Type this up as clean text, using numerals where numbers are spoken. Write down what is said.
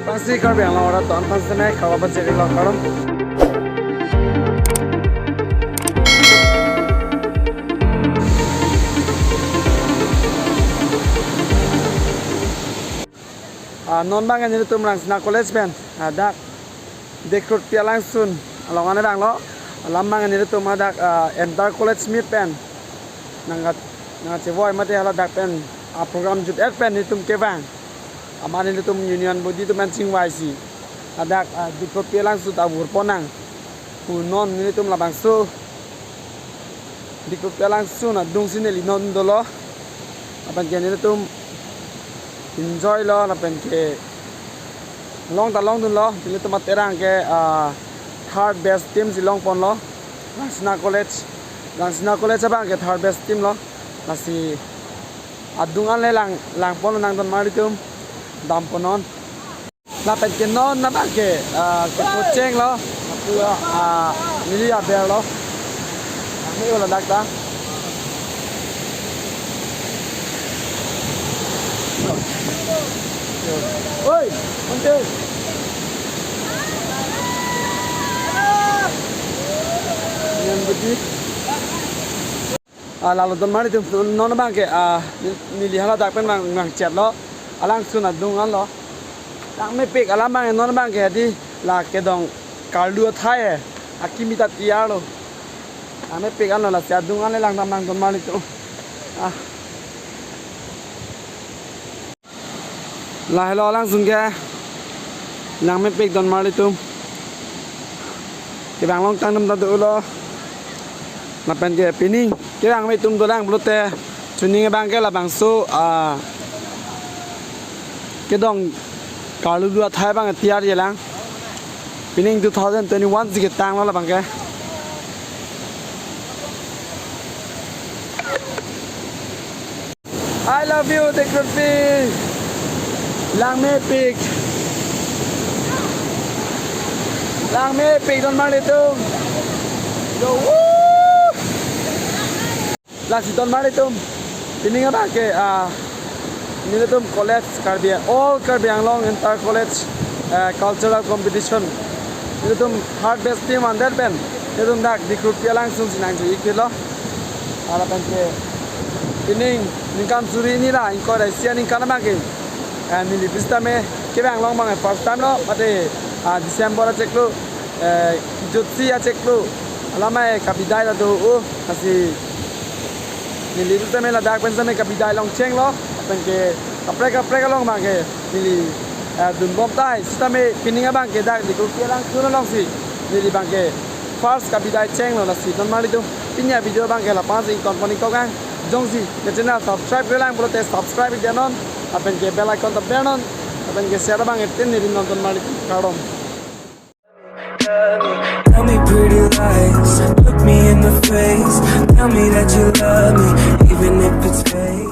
pasti kar biang lo ora ton pas tene khawa ba jeri lo karom non bang ani tum lang sna college ben dak Dikrutpi langsung alongan bang lo lambang ani tum dak enter college meet pen nangat cewoi mate hala dak pen program jut et pen tum ke bang amani tum union body tum mancing YC adak Dikrutpi langsung nangvurpin nang non ni tum labang so Dikrutpi langsung adung sini li non dolo apan kene tum enjoy lo na pen ke long dun lo dile tum terang ke third best team si long pon lo langsna college abang ke third best team lo nasi adungan le lang pon nang don mari tum dam ponon la pen ke non na bang ke coaching lo pu nili abel lo ni wala dakta oi onte yang budi lalu don mari tum non bang ke nili hala dak pen mang chat lo alang suna dungan lo tak me pek alam bang non bang ke di la ke dong kaldu thai akimi ta tia lo ame pek an lo la sia dungan le lang tam don mari tu la hello langsung ke lang me pek don mari tu ke bang long tang dum ta du lo la pen ke pining ke bang me tum do lang blote tuning bang ke la bang so ke dong kalu dua thai bang tiar je lang pining 2021 ji ke tang lo la bang ke I love you Dikrutpi lang me pik don mari tum go woo la si don mari tum pining ba ke ni tum college karbiang all karbiang long entire college cultural competition ni tum third best team on that ben ni tum dak Dikrutpi langsung sinang ju ikilo ala pen ke pining ningkan suri ni la in ko dai sia ning kana ma ke ni li pista me ke bang long bang first time lo mate December a check lo jutsi a check lo alama e kabidai la do asi ni li pista me la dak pen me kabidai long cheng lo pen ke kapre long bang ke ni li dun bom tai sta me pining bang ke dak Dikrutpi langsung long si ni li bang ke first kabidai cheng lo la si don mari tu pinya video bang ke la pas in company ko gang jongsi ke channel subscribe ke lang prote subscribe ke non apen ke bell icon ta benon apen ke share bang etin ni non don mari karom Tell me pretty lies, look me in the face, tell me that you love me, even if it's fake.